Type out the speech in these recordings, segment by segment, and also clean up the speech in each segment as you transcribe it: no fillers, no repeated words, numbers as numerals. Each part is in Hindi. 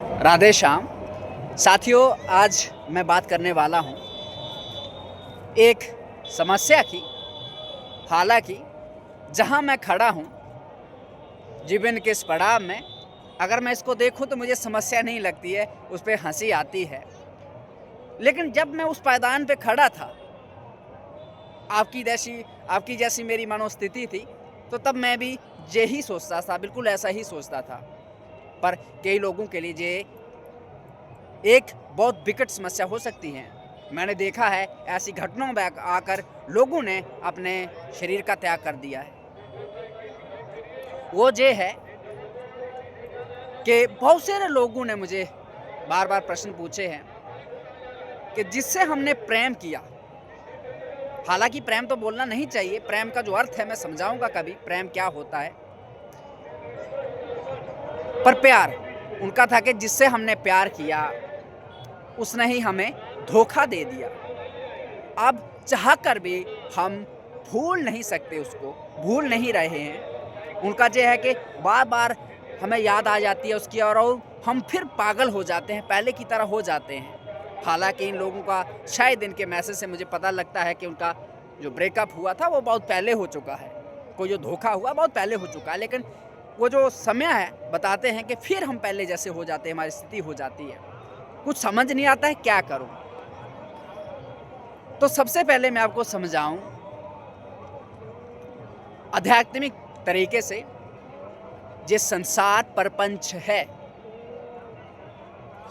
राधे श्याम। साथियों, आज मैं बात करने वाला हूँ एक समस्या की। हालांकि जहाँ मैं खड़ा हूँ जीवन के इस पड़ाव में, अगर मैं इसको देखूँ तो मुझे समस्या नहीं लगती है, उस पर हंसी आती है। लेकिन जब मैं उस पायदान पे खड़ा था, आपकी जैसी मेरी मनोस्थिति थी, तो तब मैं भी यही सोचता था, बिल्कुल ऐसा ही सोचता था। पर कई लोगों के लिए ये एक बहुत विकट समस्या हो सकती है। मैंने देखा है ऐसी घटनाओं में आकर लोगों ने अपने शरीर का त्याग कर दिया है। वो ये है कि बहुत सारे लोगों ने मुझे बार बार प्रश्न पूछे हैं कि जिससे हमने प्रेम किया, हालांकि प्रेम तो बोलना नहीं चाहिए, प्रेम का जो अर्थ है मैं समझाऊंगा कभी प्रेम क्या होता है, पर प्यार उनका था कि जिससे हमने प्यार किया उसने ही हमें धोखा दे दिया। अब चाह कर भी हम भूल नहीं सकते, उसको भूल नहीं रहे हैं। उनका ये है कि बार बार हमें याद आ जाती है उसकी, और हम फिर पागल हो जाते हैं, पहले की तरह हो जाते हैं। हालांकि इन लोगों का शायद इनके मैसेज से मुझे पता लगता है कि उनका जो ब्रेकअप हुआ था वो बहुत पहले हो चुका है, कोई जो धोखा हुआ बहुत पहले हो चुका है। लेकिन वो जो समय है बताते हैं कि फिर हम पहले जैसे हो जाते हैं, हमारी स्थिति हो जाती है। कुछ समझ नहीं आता है क्या करूं। तो सबसे पहले मैं आपको समझाऊं आध्यात्मिक तरीके से, ये संसार परपंच है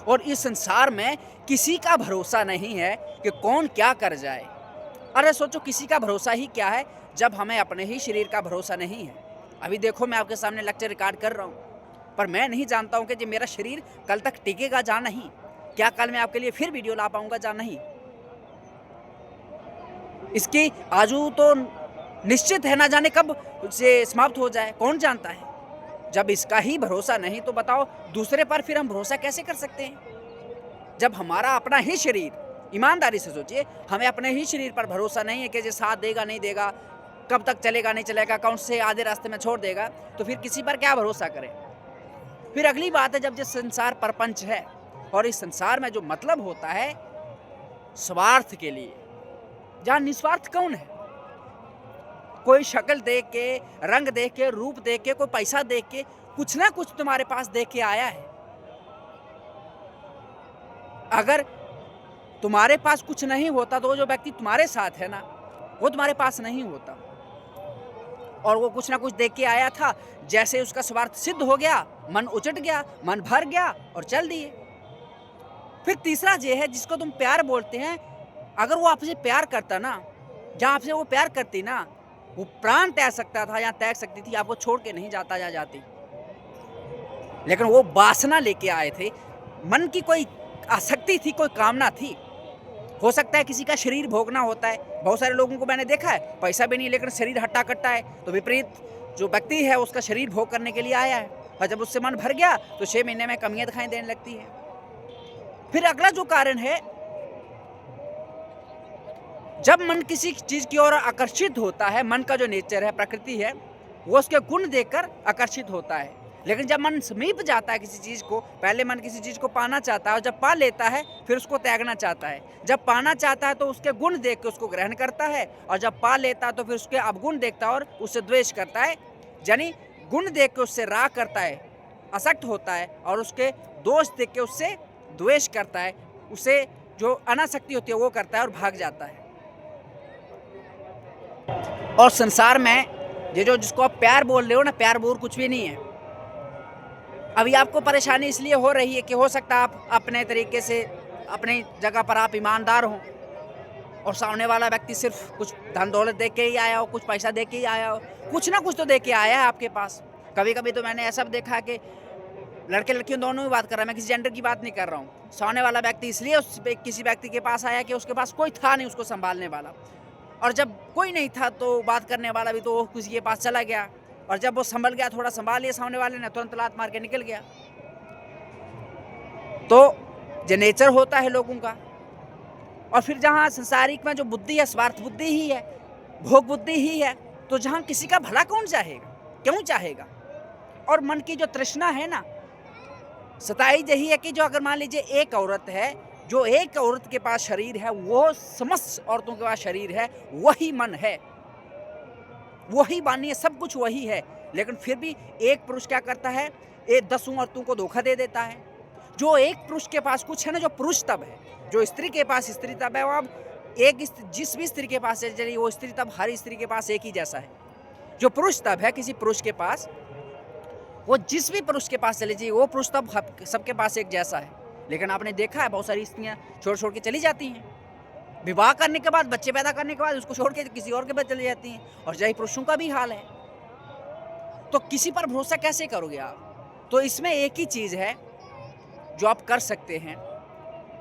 और इस संसार में किसी का भरोसा नहीं है कि कौन क्या कर जाए। अरे सोचो, किसी का भरोसा ही क्या है जब हमें अपने ही शरीर का भरोसा नहीं है। अभी देखो, मैं आपके सामने लेक्चर रिकॉर्ड कर रहा हूँ, पर मैं नहीं जानता हूँ कि जो मेरा शरीर कल तक टिकेगा या नहीं, क्या कल मैं आपके लिए फिर वीडियो ला पाऊंगा या नहीं। इसकी आजू तो निश्चित है, ना जाने कब से समाप्त हो जाए, कौन जानता है। जब इसका ही भरोसा नहीं तो बताओ दूसरे पर फिर हम भरोसा कैसे कर सकते हैं। जब हमारा अपना ही शरीर, ईमानदारी से सोचिए, हमें अपने ही शरीर पर भरोसा नहीं है कि ये साथ देगा नहीं देगा, कब तक चलेगा नहीं चलेगा, कौन से आधे रास्ते में छोड़ देगा, तो फिर किसी पर क्या भरोसा करें। फिर अगली बात है, जब ये संसार परपंच है और इस संसार में जो मतलब होता है स्वार्थ के लिए, जहाँ निस्वार्थ कौन है। कोई शक्ल देख के, रंग देख के, रूप देख के, कोई पैसा देख के कुछ ना कुछ तुम्हारे पास देख के आया है। अगर तुम्हारे पास कुछ नहीं होता तो वो जो व्यक्ति तुम्हारे साथ है ना, वो तुम्हारे पास नहीं होता। और वो कुछ ना कुछ देख के आया था, जैसे उसका स्वार्थ सिद्ध हो गया, मन उचट गया, मन भर गया और चल दिए। फिर तीसरा ये है जिसको तुम प्यार बोलते हैं, अगर वो आपसे प्यार करता ना, जहाँ आपसे वो प्यार करती ना, वो प्राण त्याग सकता था या त्याग सकती थी, आपको छोड़ के नहीं जाता या जाती। लेकिन वो वासना लेके आए थे, मन की कोई आसक्ति थी, कोई कामना थी। हो सकता है किसी का शरीर भोगना होता है, बहुत सारे लोगों को मैंने देखा है, पैसा भी नहीं लेकिन शरीर हट्टा कट्टा है, तो विपरीत जो व्यक्ति है उसका शरीर भोग करने के लिए आया है, और जब उससे मन भर गया तो 6 महीने में कमियां दिखाई देने लगती है। फिर अगला जो कारण है, जब मन किसी चीज की ओर आकर्षित होता है, मन का जो नेचर है, प्रकृति है, वो उसके गुण देखकर आकर्षित होता है। लेकिन जब मन समीप जाता है किसी चीज को, पहले मन किसी चीज को पाना चाहता है और जब पा लेता है फिर उसको त्यागना चाहता है। जब पाना चाहता है तो उसके गुण देख के उसको ग्रहण करता है, और जब पा लेता है तो फिर उसके अवगुण देखता है और उससे द्वेष करता है। यानी गुण देख के उससे राग करता है, आसक्त होता है, और उसके दोष देख के उससे द्वेष करता है, उसे जो अनासक्ति होती है वो करता है और भाग जाता है। और संसार में ये जो जिसको आप प्यार बोल रहे हो ना, प्यार बोल कुछ भी नहीं है। अभी आपको परेशानी इसलिए हो रही है कि हो सकता है आप अपने तरीके से, अपनी जगह पर आप ईमानदार हो, और सामने वाला व्यक्ति सिर्फ कुछ धन दौलत दे के ही आया हो, कुछ पैसा दे के ही आया हो, कुछ ना कुछ तो दे के आया है आपके पास। कभी कभी तो मैंने ऐसा देखा कि लड़के लड़कियों दोनों ही बात कर रहा है, मैं किसी जेंडर की बात नहीं कर रहा हूँ। सामने वाला व्यक्ति इसलिए किसी व्यक्ति के पास आया कि उसके पास कोई था नहीं उसको संभालने वाला, और जब कोई नहीं था तो बात करने वाला भी, तो वो किसी के पास चला गया, और जब वो संभल गया, थोड़ा संभाल लिया सामने वाले ने, तुरंत लात मार के निकल गया। तो जो नेचर होता है लोगों का। और फिर जहाँ संसारिक में जो बुद्धि है, स्वार्थ बुद्धि ही है, भोग बुद्धि ही है, तो जहाँ किसी का भला कौन चाहेगा, क्यों चाहेगा। और मन की जो तृष्णा है ना, सताई यही है कि जो अगर मान लीजिए एक औरत है, जो एक औरत के पास शरीर है, वो समस्त औरतों के पास शरीर है, वही मन है, वही वाणी है, सब कुछ वही है। लेकिन फिर भी एक पुरुष क्या करता है, ये 10 औरतों को धोखा दे देता है। जो एक पुरुष के पास कुछ है ना, जो पुरुष तब है, जो स्त्री के पास स्त्री तब है, वो अब जिस भी स्त्री के पास है, चलिए वो स्त्री तब हर स्त्री के पास एक ही जैसा है। जो पुरुष तब है किसी पुरुष के पास, वो जिस भी पुरुष के पास चले जाइए, वो पुरुष तब सबके पास एक जैसा है। लेकिन आपने देखा है बहुत सारी स्त्रियां छोड़ के चली जाती हैं, विवाह करने के बाद, बच्चे पैदा करने के बाद उसको छोड़ के किसी और के पास चली जाती हैं, और यही पुरुषों का भी हाल है। तो किसी पर भरोसा कैसे करोगे आप? तो इसमें एक ही चीज है जो आप कर सकते हैं,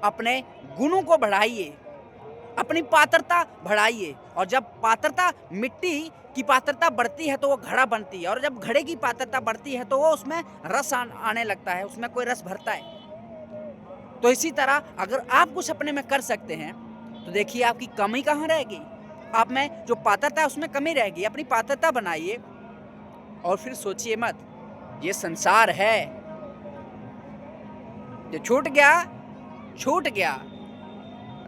अपने गुणों को बढ़ाइए, अपनी पात्रता बढ़ाइए। और जब पात्रता, मिट्टी की पात्रता बढ़ती है तो वो घड़ा बनती है, और जब घड़े की पात्रता बढ़ती है तो वो उसमें रस आने लगता है, उसमें कोई रस भरता है। तो इसी तरह अगर आप कुछ अपने में कर सकते हैं तो देखिए आपकी कमी कहाँ रहेगी, आप में जो पात्रता है उसमें कमी रहेगी। अपनी पात्रता बनाइए और फिर सोचिए मत, ये संसार है, जो छूट गया,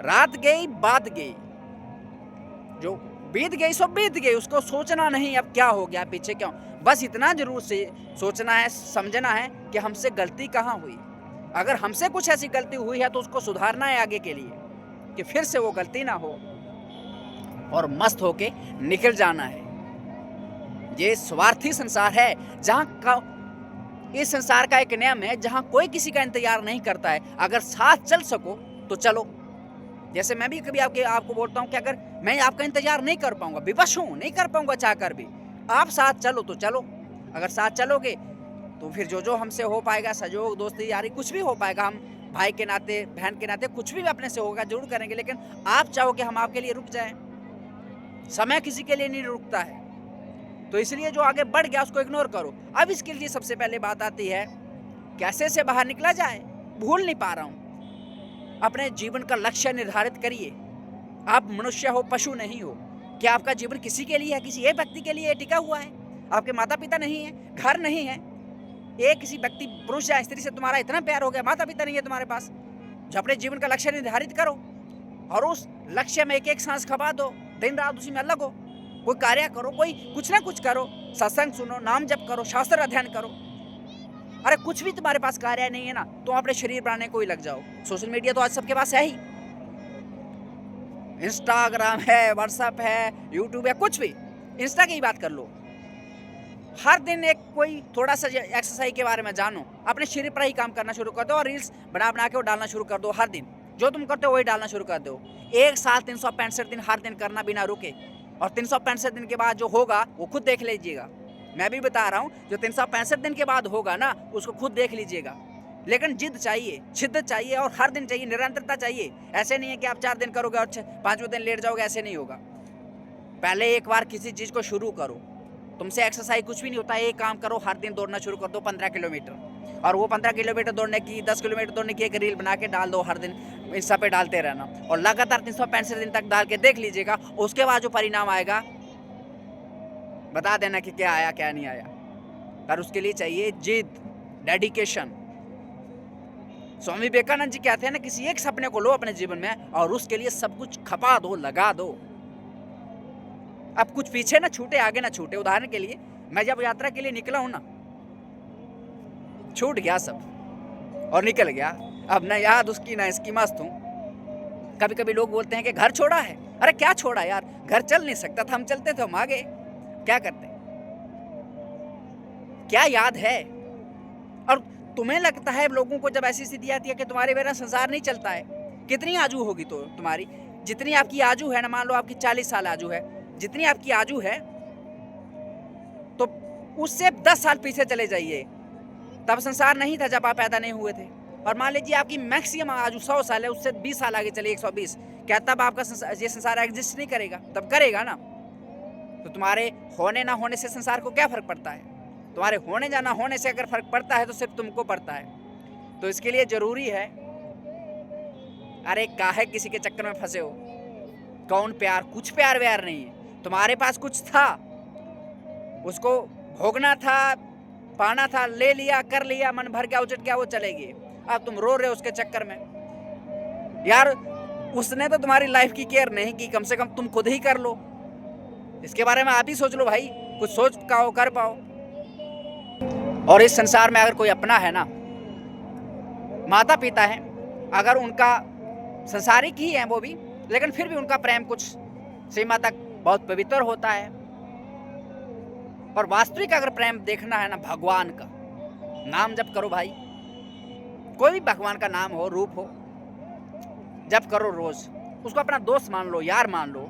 रात गई बात गई, जो बीत गई सो बीत गई, उसको सोचना नहीं अब क्या हो गया, पीछे क्यों। बस इतना जरूर से सोचना है, समझना है कि हमसे गलती कहाँ हुई। अगर हमसे कुछ ऐसी गलती हुई है तो उसको सुधारना है आगे के लिए, कि फिर से वो गलती ना हो, और मस्त होके निकल जाना है। ये स्वार्थी संसार है, इस संसार का एक नियम है जहां कोई किसी का इंतजार नहीं करता है। अगर साथ चल सको तो चलो। जैसे मैं भी कभी आपको बोलता हूं कि अगर मैं आपका इंतजार नहीं कर पाऊंगा, विवश हूं, नहीं कर पाऊंगा चाहकर भी, आप साथ चलो तो चलो। अगर साथ चलोगे तो फिर जो हमसे हो पाएगा, सहयोग, दोस्ती, यारी, कुछ भी हो पाएगा, हम भाई के नाते, बहन के नाते, कुछ भी अपने से होगा जरूर करेंगे। लेकिन आप चाहो कि हम आपके लिए रुक जाएं, समय किसी के लिए नहीं रुकता है। तो इसलिए जो आगे बढ़ गया उसको इग्नोर करो। अब इसके लिए सबसे पहले बात आती है, कैसे से बाहर निकला जाए। भूल नहीं पा रहा हूं, अपने जीवन का लक्ष्य निर्धारित करिए। आप मनुष्य हो, पशु नहीं हो। क्या आपका जीवन किसी के लिए है, किसी एक व्यक्ति के लिए टिका हुआ है? आपके माता पिता नहीं है, घर नहीं है, एक किसी व्यक्ति, पुरुष या स्त्री से तुम्हारा इतना प्यार हो गया, माता पिता नहीं है तुम्हारे पास। जो अपने जीवन का लक्ष्य निर्धारित करो और उस लक्ष्य में एक एक सांस खपा दो, दिन रात उसी में अलग हो। कोई कार्य करो, कोई कुछ ना कुछ करो, सत्संग सुनो, नाम जप करो, शास्त्र अध्ययन करो। अरे कुछ भी तुम्हारे पास कार्य नहीं है ना, तो अपने शरीर बनाने को ही लग जाओ। सोशल मीडिया तो आज सबके पास है ही, इंस्टाग्राम है, व्हाट्सएप है, यूट्यूब है, कुछ भी। इंस्टा की ही बात कर लो, हर दिन एक कोई थोड़ा सा एक्सरसाइज के बारे में जानो, अपने शरीर पर ही काम करना शुरू कर दो, और रील्स बना के वो डालना शुरू कर दो। हर दिन जो तुम करते हो वही डालना शुरू कर दो। एक साल 365 दिन हर दिन करना बिना रुके, और 365 दिन के बाद जो होगा वो खुद देख लीजिएगा। मैं भी बता रहा हूँ, जो 365 दिन के बाद होगा ना, उसको खुद देख लीजिएगा। लेकिन जिद चाहिए, शिद्दत चाहिए, और हर दिन चाहिए, निरंतरता चाहिए। ऐसे नहीं है कि आप 4 दिन करोगे और 5वें दिन लेट जाओगे, ऐसे नहीं होगा। पहले एक बार किसी चीज़ को शुरू करो। तुमसे एक्सरसाइज कुछ भी नहीं होता, एक काम करो, हर दिन दौड़ना शुरू कर दो 15 किलोमीटर, और वो 15 किलोमीटर दौड़ने की, 10 किलोमीटर दौड़ने की एक रील बना के डाल दो, हर दिन इंस्टा पे डालते रहना, और लगातार 365 दिन तक डाल के देख लीजिएगा। उसके बाद जो परिणाम आएगा बता देना कि क्या आया क्या नहीं आया। पर उसके लिए चाहिए जिद, डेडिकेशन। स्वामी विवेकानंद जी कहते हैं ना, किसी एक सपने को लो अपने जीवन में और उसके लिए सब कुछ खपा दो, लगा दो। अब कुछ पीछे ना छूटे, आगे ना छूटे। उदाहरण के लिए मैं जब यात्रा के लिए निकला हूं ना, छूट गया सब और निकल गया, अब ना याद उसकी ना इसकी, मस्त हूं। कभी कभी लोग बोलते हैं कि घर छोड़ा है। अरे क्या छोड़ा यार, घर चल नहीं सकता था, हम चलते थे, हम आगे क्या करते, क्या याद है। और तुम्हें लगता है लोगों को जब ऐसी स्थिति आती है कि तुम्हारे बिना संसार नहीं चलता है, कितनी आजू होगी तो तुम्हारी, जितनी आपकी आजू है ना, मान लो आपकी 40 साल आजू है, जितनी आपकी आजू है, तो उससे 10 साल पीछे चले जाइए, तब संसार नहीं था जब आप पैदा नहीं हुए थे। और मान लीजिए आपकी मैक्सिमम आजू 100 साल है, उससे 20 साल आगे चलिए 120, क्या तब आपका ये संसार एग्जिस्ट नहीं करेगा? तब करेगा ना। तो तुम्हारे होने ना होने से संसार को क्या फर्क पड़ता है? तुम्हारे होने या ना होने से अगर फर्क पड़ता है तो सिर्फ तुमको पड़ता है। तो इसके लिए जरूरी है, अरे काहे किसी के चक्कर में फंसे हो? कौन प्यार, कुछ प्यार व्यार नहीं है। तुम्हारे पास कुछ था, उसको भोगना था, पाना था ले लिया, कर लिया, मन भर गया, उचट गया, वो चलेगी। अब तुम रो रहे हो उसके चक्कर में। यार उसने तो तुम्हारी लाइफ की केयर नहीं की, कम से कम तुम खुद ही कर लो। इसके बारे में आप ही सोच लो भाई, कुछ सोच पाओ, कर पाओ। और इस संसार में अगर कोई अपना है ना, माता पिता है, अगर उनका संसारिक ही है वो भी, लेकिन फिर भी उनका प्रेम कुछ सीमा तक बहुत पवित्र होता है। और वास्तविक अगर प्रेम देखना है ना, भगवान का नाम जप करो भाई, कोई भी भगवान का नाम हो, रूप हो, जप करो रोज, उसको अपना दोस्त मान लो, यार मान लो,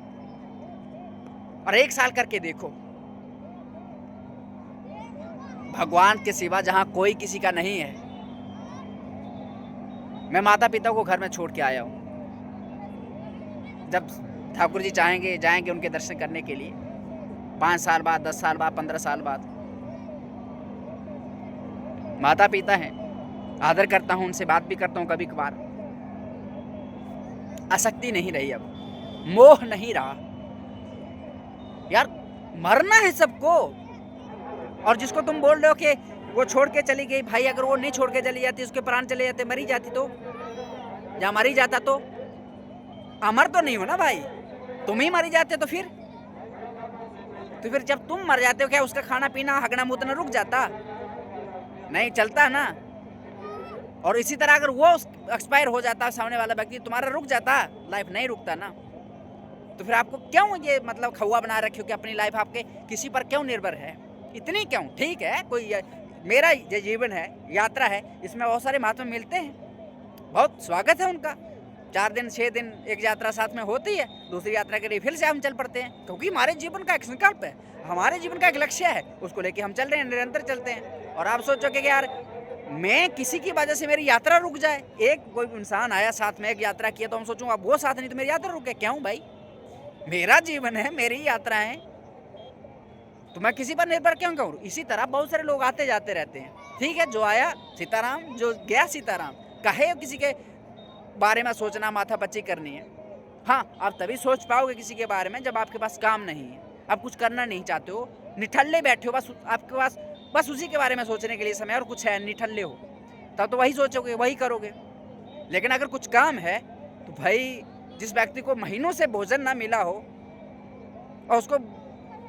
और 1 साल करके देखो, भगवान के सिवा जहां कोई किसी का नहीं है। मैं माता पिता को घर में छोड़ के आया हूं, जब ठाकुर जी चाहेंगे जाएंगे उनके दर्शन करने के लिए, 5 साल बाद, 10 साल बाद, 15 साल बाद। माता पिता हैं, आदर करता हूं, उनसे बात भी करता हूं कभी कभार। आसक्ति नहीं रही, अब मोह नहीं रहा। यार मरना है सबको, और जिसको तुम बोल रहे हो कि वो छोड़ के चली गई, भाई अगर वो नहीं छोड़ के चली जाती, उसके प्राण चले जाते, मरी जाती, तो या मरी जाता तो अमर तो नहीं हो ना भाई, तुम ही मरी जाते तो फिर जब तुम मर जाते हो क्या उसका खाना पीना, हगना मुतना रुक जाता? नहीं चलता ना। और इसी तरह अगर वो एक्सपायर हो जाता, सामने वाला व्यक्ति, तुम्हारा रुक जाता, लाइफ नहीं रुकता ना। तो फिर आपको क्यों ये मतलब खौआ बना रखे हो कि अपनी लाइफ आपके किसी पर क्यों निर्भर है, इतनी क्यों? ठीक है, कोई मेरा ये जीवन है, यात्रा है, इसमें बहुत सारे महात्मा मिलते हैं, बहुत स्वागत है उनका। 4 दिन 6 दिन एक यात्रा साथ में होती है, दूसरी यात्रा के लिए फिर से हम चल पड़ते हैं, क्योंकि हमारे जीवन का एक संकल्प है, हमारे जीवन का एक लक्ष्य है, उसको लेके हम चल रहे हैं, निरंतर चलते हैं। और आप सोचोगे कि यार मैं किसी की वजह से मेरी यात्रा रुक जाए, एक कोई इंसान आया साथ में, एक यात्रा किया, तो हम सोचूंगा अब वो साथ नहीं तो मेरी यात्रा रुके, क्यों भाई? मेरा जीवन है, मेरी यात्रा है, तो मैं किसी पर निर्भर क्यों करूँ? इसी तरह बहुत सारे लोग आते जाते रहते हैं, ठीक है, जो आया सीताराम, जो गया सीताराम। कहे किसी के बारे में सोचना, माथा पच्ची करनी है। हाँ, आप तभी सोच पाओगे किसी के बारे में जब आपके पास काम नहीं है, आप कुछ करना नहीं चाहते हो, निठल्ले बैठे हो, बस आपके पास बस उसी के बारे में सोचने के लिए समय और कुछ है, निठल्ले हो, तब तो वही सोचोगे, वही करोगे। लेकिन अगर कुछ काम है तो भाई, जिस व्यक्ति को महीनों से भोजन ना मिला हो और उसको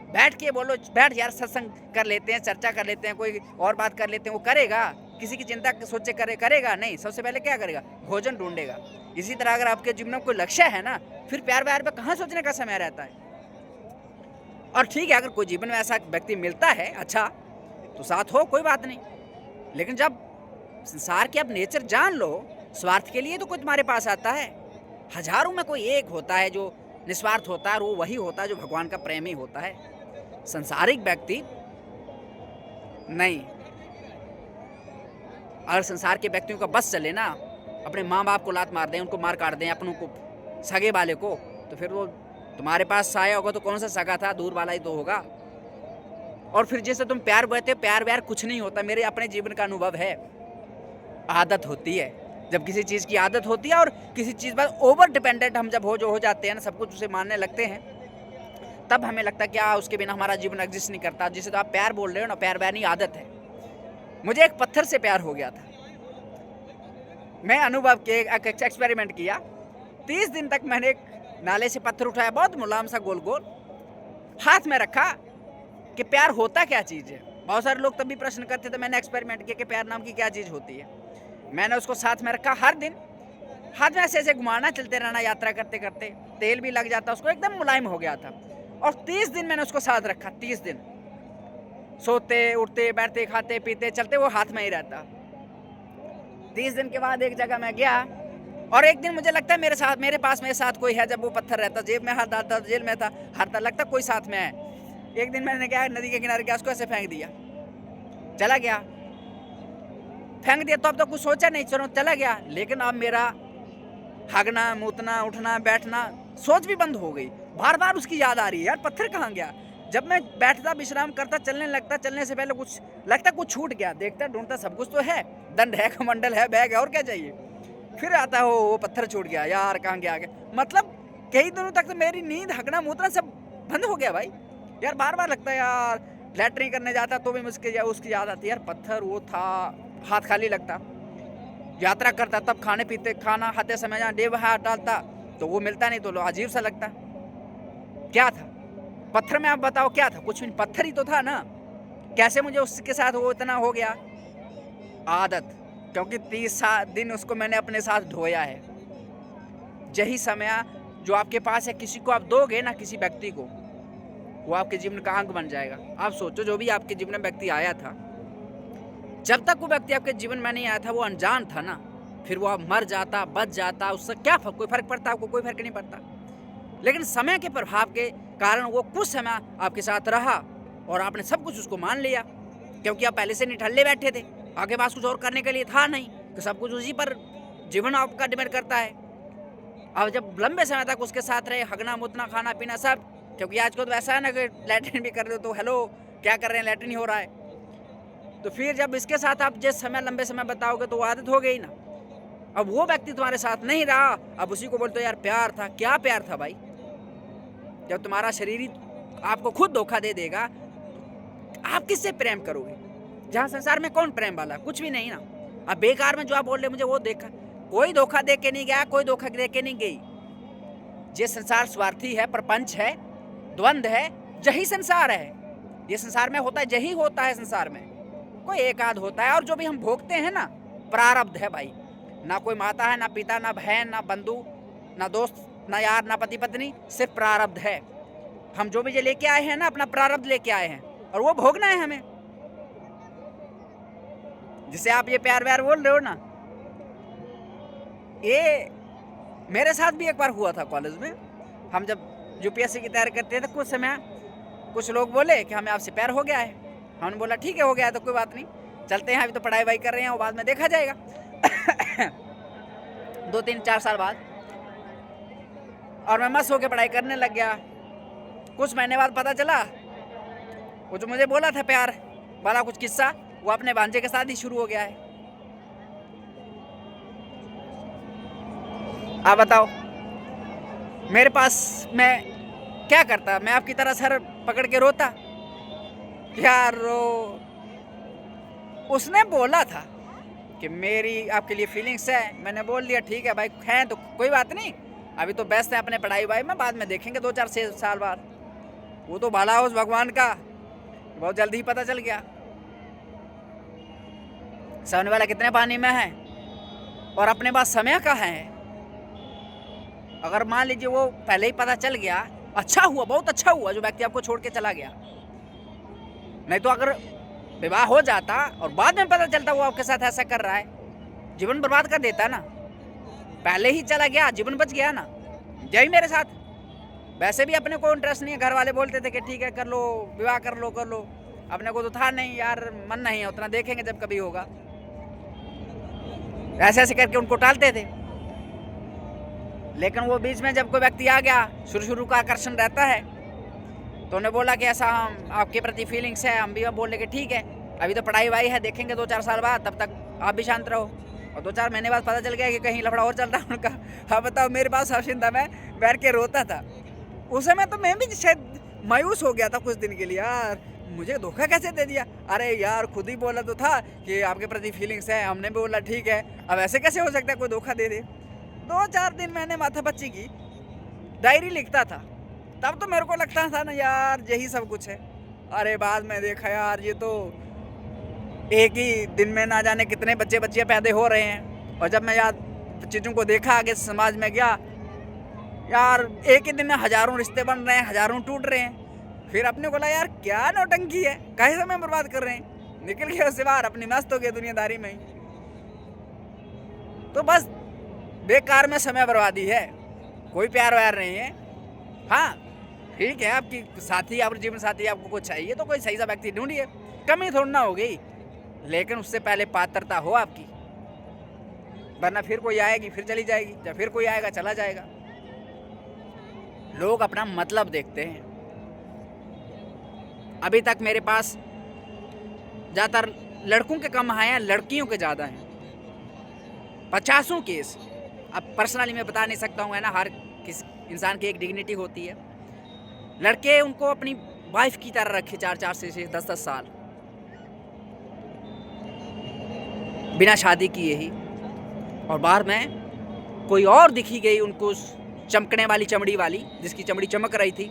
बैठ के बोलो, बैठ यार सत्संग कर लेते हैं, चर्चा कर लेते हैं, कोई और बात कर लेते हैं, वो करेगा? किसी की चिंता सोचे करेगा नहीं, सबसे पहले क्या करेगा? भोजन ढूंढेगा। इसी तरह अगर आपके जीवन में कोई लक्ष्य है ना, फिर प्यार व्यार पे कहाँ सोचने का समय रहता है। और ठीक है, अगर कोई जीवन में ऐसा व्यक्ति मिलता है अच्छा, तो साथ हो, कोई बात नहीं। लेकिन जब संसार के अब नेचर जान लो, स्वार्थ के लिए तो कोई तुम्हारे पास आता है, हजारों में कोई एक होता है जो निस्वार्थ होता है, और वो वही होता है जो भगवान का प्रेमी होता है। संसारिक व्यक्ति नहीं। अगर संसार के व्यक्तियों का बस चले ना, अपने माँ बाप को लात मार दें, उनको मार काट दें, अपनों को, सगे वाले को, तो फिर वो तुम्हारे पास आया होगा तो कौन सा सगा था, दूर वाला ही तो होगा। और फिर जैसे तुम प्यार बहते, प्यार व्यार कुछ नहीं होता, मेरे अपने जीवन का अनुभव है। आदत होती है, जब किसी चीज़ की आदत होती है और किसी चीज़ पर ओवर डिपेंडेंट हम जब हो जाते हैं ना, सब कुछ उसे मानने लगते हैं, तब हमें लगता है क्या उसके बिना हमारा जीवन एग्जिस्ट नहीं करता। जिसे तो आप प्यार बोल रहे हो ना, प्यार व्यार नहीं, आदत है। मुझे एक पत्थर से प्यार हो गया था, मैं अनुभव के एक एक्सपेरिमेंट किया। 30 दिन तक मैंने एक नाले से पत्थर उठाया, बहुत मुलायम सा, गोल गोल, हाथ में रखा कि प्यार होता क्या चीज़ है। बहुत सारे लोग तभी प्रश्न करते, तो मैंने एक्सपेरिमेंट किया कि प्यार नाम की क्या चीज़ होती है। मैंने उसको साथ में रखा, हर दिन हाथ में ऐसे ऐसे घुमाना, चलते रहना, यात्रा करते करते तेल भी लग जाता उसको, एकदम मुलायम हो गया था। और 30 दिन मैंने उसको साथ रखा, 30 दिन सोते उठते बैठते खाते पीते चलते वो हाथ में ही रहता। 30 दिन के बाद एक जगह मैं गया, और एक दिन मुझे लगता है मेरे पास मेरे साथ कोई है। जब वो पत्थर रहता, जेब में हाथ डालता, जेल में था, हरता, लगता कोई साथ में है। एक दिन मैंने क्या, नदी के किनारे गया, उसको ऐसे फेंक दिया, चला गया, फेंक दिया। तो अब तो कुछ सोचा नहीं, चलो चला गया। लेकिन अब मेरा हगना मुतना उठना बैठना सोच भी बंद हो गई, बार बार उसकी याद आ रही है, यार पत्थर कहाँ गया। जब मैं बैठता, विश्राम करता, चलने लगता, चलने से पहले कुछ लगता कुछ छूट गया, देखता ढूंढता, सब कुछ तो है, दंड है, कमंडल है, बैग है, और क्या चाहिए। फिर आता हो वो पत्थर छूट गया, यार कहाँ गया आगे। मतलब कई दिनों तक तो मेरी नींद, हगना मुतना सब बंद हो गया भाई। यार बार बार लगता है यार लैट्रिन करने जाता तो भी मुझे उसकी याद आती है, यार पत्थर वो था, हाथ खाली लगता। यात्रा करता तब खाना खाते समय जहाँ डेब हाथ डालता तो वो मिलता नहीं, तो अजीब सा लगता। क्या था पत्थर में, आप बताओ क्या था? कुछ भी, पत्थर ही तो था ना। कैसे मुझे उसके साथ वो इतना हो गया? आदत, क्योंकि 30 दिन उसको मैंने अपने साथ ढोया है। यही समय जो आपके पास है, किसी को आप दोगे ना, किसी व्यक्ति को, वो आपके जीवन का अंग बन जाएगा। आप सोचो, जो भी आपके जीवन में व्यक्ति आया था, जब तक वो व्यक्ति आपके जीवन में नहीं आया था वो अनजान था ना। फिर वो मर जाता, बच जाता, उससे क्या कोई फर्क पड़ता? आपको कोई फर्क नहीं पड़ता। लेकिन समय के प्रभाव के कारण वो कुछ समय आपके साथ रहा और आपने सब कुछ उसको मान लिया, क्योंकि आप पहले से निठल्ले बैठे थे, आपके पास कुछ और करने के लिए था नहीं, तो सब कुछ उसी पर जीवन आपका डिपेंड करता है। अब जब लंबे समय तक उसके साथ रहे, हगना मुतना खाना पीना सब, क्योंकि आज को तो ऐसा है ना कि लैट्रिन भी कर रहे हो तो हेलो क्या कर रहे हैं, लैट्रिन ही हो रहा है। तो फिर जब इसके साथ आप जिस समय लंबे समय बताओगे तो वो आदत हो गई ना। अब वो व्यक्ति तुम्हारे साथ नहीं रहा, अब उसी को बोलते हो यार प्यार था। क्या प्यार था भाई? जब तुम्हारा शरीर ही आपको खुद धोखा दे देगा, आप किससे प्रेम करोगे? जहाँ संसार में कौन प्रेम वाला? कुछ भी नहीं ना। अब बेकार में जो आप बोल रहे मुझे वो देखा, कोई धोखा दे के नहीं गया, कोई धोखा दे के नहीं गई। ये संसार स्वार्थी है, प्रपंच है, द्वंद्व है, यही संसार है। ये संसार में होता है, यही होता है संसार में, कोई एक आध होता है। और जो भी हम भोगते हैं ना, प्रारब्ध है भाई। ना कोई माता है, ना पिता, ना बहन, ना बंधु, ना दोस्त, ना यार, ना पति पत्नी, सिर्फ प्रारब्ध है। हम जो भी ये लेके आए हैं ना, अपना प्रारब्ध लेके आए हैं और वो भोगना है हमें। जिसे आप ये प्यार व्यार बोल रहे हो ना, ये मेरे साथ भी एक बार हुआ था कॉलेज में। हम जब यूपीएससी की तैयारी करते थे, कुछ समय कुछ लोग बोले कि हमें आपसे प्यार हो गया है। हमने बोला ठीक है, हो गया है तो कोई बात नहीं, चलते हैं, अभी तो पढ़ाई वही कर रहे हैं, वो बाद में देखा जाएगा। 2-3-4 साल बाद, और मैं मस्त होकर पढ़ाई करने लग गया। कुछ महीने बाद पता चला वो जो मुझे बोला था प्यार वाला कुछ किस्सा, वो अपने भांजे के साथ ही शुरू हो गया है। आप बताओ मेरे पास मैं क्या करता? मैं आपकी तरह सर पकड़ के रोता? यार रो, उसने बोला था कि मेरी आपके लिए फीलिंग्स है, मैंने बोल दिया ठीक है भाई, हैं तो कोई बात नहीं, अभी तो व्यस्त है अपने पढ़ाई वाई में, बाद में देखेंगे 2-4 साल बाद। वो तो भला उस भगवान का, बहुत जल्दी ही पता चल गया सामने वाला कितने पानी में है और अपने पास समय का है। अगर मान लीजिए वो पहले ही पता चल गया, अच्छा हुआ, बहुत अच्छा हुआ जो व्यक्ति आपको छोड़ के चला गया। नहीं तो अगर विवाह हो जाता और बाद में पता चलता वो आपके साथ ऐसा कर रहा है, जीवन बर्बाद कर देता ना। पहले ही चला गया, जीवन बच गया ना। यही मेरे साथ। वैसे भी अपने को इंटरेस्ट नहीं है, घर वाले बोलते थे कि ठीक है कर लो, विवाह कर लो कर लो। अपने को तो था नहीं यार, मन नहीं है उतना, देखेंगे जब कभी होगा, ऐसे ऐसे करके उनको टालते थे। लेकिन वो बीच में जब कोई व्यक्ति आ गया, शुरू का आकर्षण रहता है, तो उन्हें बोला कि ऐसा हम आपके प्रति फीलिंग्स है। हम भी बोले कि ठीक है, अभी तो पढ़ाई वाई है, देखेंगे 2-4 साल बाद, तब तक आप भी शांत रहो। और 2-4 महीने बाद पता चल गया कि कहीं लफड़ा और चल रहा है उनका। हाँ बताओ, मेरे पास ऑप्शन था, मैं बैठ के रोता था। उस समय तो मैं भी शायद मायूस हो गया था कुछ दिन के लिए, यार मुझे धोखा कैसे दे दिया। अरे यार खुद ही बोला तो था कि आपके प्रति फीलिंग्स है, हमने भी बोला ठीक है, अब ऐसे कैसे हो सकता है कोई धोखा दे दे। 2-4 दिन मैंने माथा पच्ची की डायरी लिखता था, तब तो मेरे को लगता था ना यार यही सब कुछ है। अरे बाद में देखा यार ये तो एक ही दिन में ना जाने कितने बच्चे बच्चियाँ पैदा हो रहे हैं। और जब मैं यार चीज़ों को देखा, आगे समाज में गया, यार एक ही दिन में हज़ारों रिश्ते बन रहे हैं, हज़ारों टूट रहे हैं। फिर अपने को लगा यार क्या नौटंकी है, काहे समय बर्बाद कर रहे हैं। निकल गया उससे बाहर, अपनी मस्त हो गया दुनियादारी में ही। तो बस बेकार में समय बर्बादी है, कोई प्यार व्यार नहीं है। हाँ ठीक है, आपकी साथी, आप जीवन साथी आपको कुछ चाहिए तो कोई सही सा व्यक्ति ढूंढिए, कमी थोड़ी ना हो गई, लेकिन उससे पहले पात्रता हो आपकी, वरना फिर कोई आएगी फिर चली जाएगी, या फिर कोई आएगा चला जाएगा। लोग अपना मतलब देखते हैं। अभी तक मेरे पास ज़्यादातर लड़कों के कम आए हैं, लड़कियों के ज़्यादा हैं। 50 केस। अब पर्सनली मैं बता नहीं सकता हूँ, है ना, हर किस इंसान की एक डिग्निटी होती है। लड़के उनको अपनी वाइफ की तरह रखे 4-4 से 10-10 साल, बिना शादी किए ही। और बाहर में कोई और दिखी गई उनको चमकने वाली चमड़ी वाली, जिसकी चमड़ी चमक रही थी,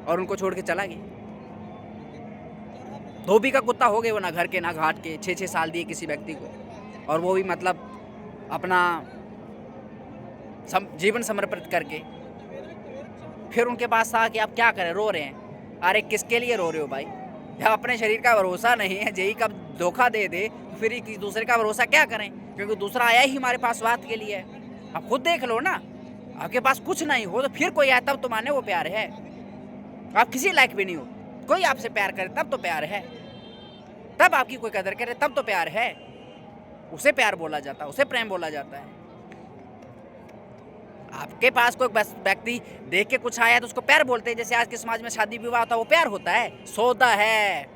और उनको छोड़ के चला गया। धोबी का कुत्ता हो गए वो, ना घर के ना घाट के। 6-6 साल दिए किसी व्यक्ति को, और वो भी मतलब अपना जीवन समर्पित करके। फिर उनके पास था कि आप क्या करें, रो रहे हैं। अरे किसके लिए रो रहे हो भाई? जब अपने शरीर का भरोसा नहीं है, यही कब धोखा दे दे तो फिर किसी दूसरे का भरोसा क्या करें? क्योंकि दूसरा आया ही हमारे पास स्वार्थ के लिए है। आप खुद देख लो ना, आपके पास कुछ नहीं हो तो फिर कोई आया तब तो माने वो प्यार है। आप किसी लायक भी नहीं हो, कोई आपसे प्यार करे तब तो प्यार है, तब आपकी कोई कदर करे तब तो प्यार है। उसे प्यार बोला जाता है, उसे प्रेम बोला जाता है। आपके पास कोई व्यक्ति देख के कुछ आया तो उसको प्यार बोलते हैं। जैसे आज के समाज में शादी विवाह होता है, वो प्यार होता है? सौदा है।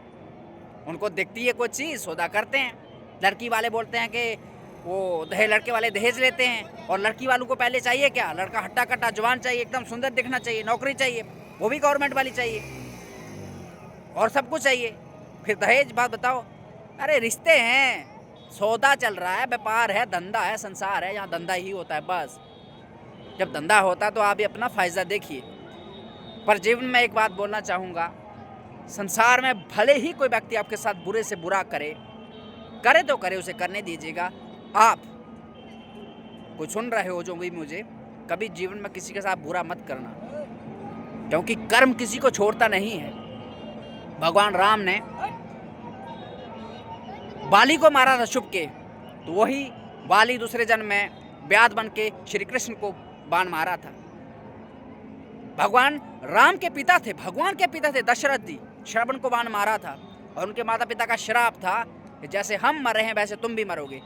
उनको दिखती है कोई चीज़, सौदा करते हैं। लड़की वाले बोलते हैं कि वो लड़के वाले दहेज लेते हैं, और लड़की वालों को पहले चाहिए क्या? लड़का हट्टा कट्टा जवान चाहिए, एकदम सुंदर दिखना चाहिए, नौकरी चाहिए, वो भी गवर्नमेंट वाली चाहिए, और सब कुछ चाहिए। फिर दहेज बात बताओ। अरे रिश्ते हैं, सौदा चल रहा है, व्यापार है, धंधा है, संसार है, यहाँ धंधा ही होता है बस। जब धंधा होता है तो आप भी अपना फायदा देखिए। पर जीवन में एक बात बोलना चाहूँगा, संसार में भले ही कोई व्यक्ति आपके साथ बुरे से बुरा करे तो करे, उसे करने दीजिएगा। आप कोई सुन रहे हो जो भी मुझे, कभी जीवन में किसी के साथ बुरा मत करना, क्योंकि कर्म किसी को छोड़ता नहीं है। भगवान राम ने बाली को मारा था छुप के, तो वही बाली दूसरे जन्म में व्याध बन के श्री कृष्ण को बाण मारा था। भगवान राम के पिता थे, भगवान के पिता थे दशरथ जी, श्रवण को बाण मारा था, और उनके माता पिता का श्राप था कि जैसे हम मरे हैं वैसे तुम भी मरोगे,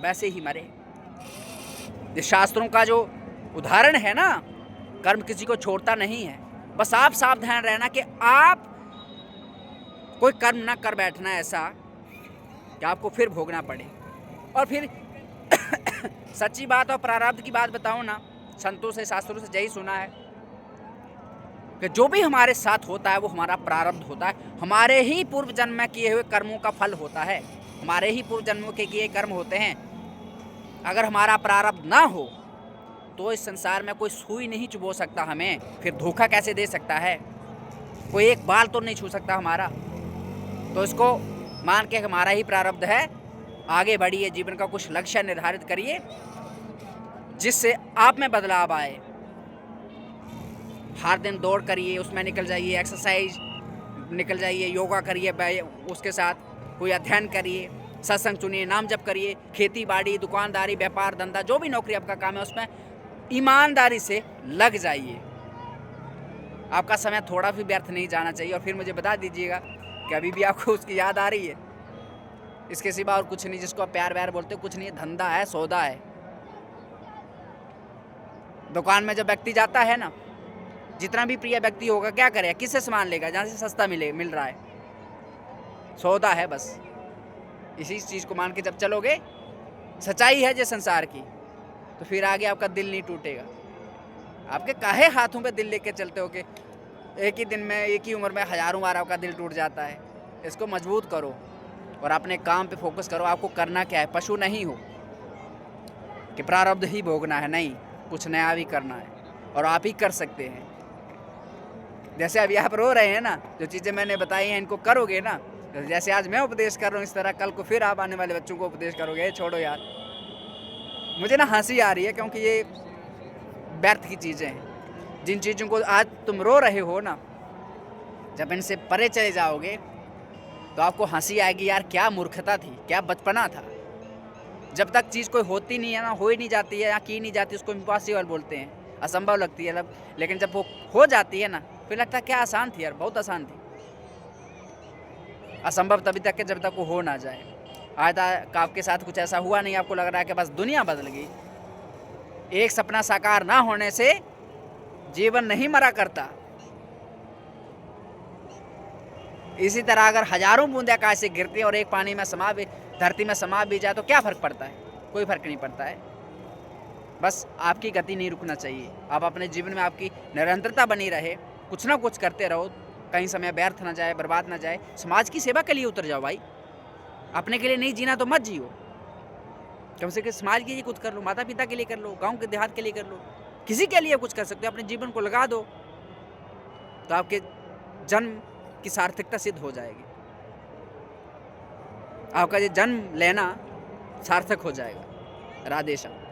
वैसे ही मरे। ये शास्त्रों का जो उदाहरण है ना, कर्म किसी को छोड़ता नहीं है। बस आप सावधान रहना कि आप कोई कर्म ना कर बैठना ऐसा कि आपको फिर भोगना पड़े। और फिर सच्ची बात और प्रारब्ध की बात बताऊं ना, संतों से शास्त्रों से यही सुना है कि जो भी हमारे साथ होता है वो हमारा प्रारब्ध होता है, हमारे ही पूर्व जन्म में किए हुए कर्मों का फल होता है, हमारे ही पूर्व जन्मों के किए कर्म होते हैं। अगर हमारा प्रारब्ध ना हो तो इस संसार में कोई सुई नहीं चुभो सकता हमें, फिर धोखा कैसे दे सकता है? कोई एक बाल तो नहीं छू सकता हमारा। तो इसको मान के हमारा ही प्रारब्ध है, आगे बढ़िए, जीवन का कुछ लक्ष्य निर्धारित करिए जिससे आप में बदलाव आए। हर दिन दौड़ करिए, उसमें निकल जाइए, एक्सरसाइज निकल जाइए, योगा करिए, उसके साथ कोई अध्ययन करिए, सत्संग सुनिए, नाम जप करिए, खेती बाड़ी, दुकानदारी, व्यापार धंधा, जो भी नौकरी आपका काम है उसमें ईमानदारी से लग जाइए। आपका समय थोड़ा भी व्यर्थ नहीं जाना चाहिए। और फिर मुझे बता दीजिएगा कि अभी भी आपको उसकी याद आ रही है। इसके सिवा और कुछ नहीं, जिसको आप प्यार व्यार बोलते हो, कुछ नहीं, धंधा है, सौदा है। दुकान में जब व्यक्ति जाता है ना, जितना भी प्रिय व्यक्ति होगा क्या करेगा, किससे सामान लेगा? जहाँ से सस्ता मिल रहा है, सौदा है बस। इसी चीज़ को मान के जब चलोगे, सच्चाई है जो संसार की, तो फिर आगे आपका दिल नहीं टूटेगा। आपके काहे हाथों पे दिल लेके चलते हो कि एक ही दिन में, एक ही उम्र में हजारों बार आपका दिल टूट जाता है। इसको मजबूत करो और अपने काम पे फोकस करो। आपको करना क्या है? पशु नहीं हो कि प्रारब्ध ही भोगना है, नहीं, कुछ नया भी करना है, और आप ही कर सकते हैं। जैसे अभी आप रो रहे हैं ना, जो चीज़ें मैंने बताई हैं इनको करोगे ना, जैसे आज मैं उपदेश कर रहा हूँ, इस तरह कल को फिर आप आने वाले बच्चों को उपदेश करोगे। छोड़ो यार, मुझे ना हंसी आ रही है, क्योंकि ये व्यर्थ की चीज़ें हैं। जिन चीज़ों को आज तुम रो रहे हो ना, जब इनसे परे चले जाओगे तो आपको हंसी आएगी, यार क्या मूर्खता थी, क्या बचपना था। जब तक चीज़ कोई होती नहीं है ना, हो ही नहीं जाती है या की नहीं जाती, उसको इम्पॉसिबल बोलते हैं, असंभव लगती है। लेकिन जब वो हो जाती है ना, फिर लगता है क्या आसान थी यार, बहुत आसान थी। असंभव तभी तक है जब तक वो हो ना जाए। आज आपके साथ कुछ ऐसा हुआ नहीं, आपको लग रहा है कि बस दुनिया बदल गई। एक सपना साकार ना होने से जीवन नहीं मरा करता। इसी तरह अगर हजारों बूंदें आकाश से गिरती हैं और एक पानी में धरती में समा भी जाए तो क्या फ़र्क पड़ता है? कोई फ़र्क नहीं पड़ता है। बस आपकी गति नहीं रुकना चाहिए। आप अपने जीवन में आपकी निरंतरता बनी रहे, कुछ ना कुछ करते रहो, कहीं समय व्यर्थ ना जाए, बर्बाद ना जाए। समाज की सेवा के लिए उतर जाओ भाई, अपने के लिए नहीं जीना तो मत जियो। कम से कम समाज के लिए कुछ कर लो, माता पिता के लिए कर लो, गांव के देहात के लिए कर लो, किसी के लिए कुछ कर सकते हो। अपने जीवन को लगा दो तो आपके जन्म की सार्थकता सिद्ध हो जाएगी, आपका ये जन्म लेना सार्थक हो जाएगा। राधे श्याम।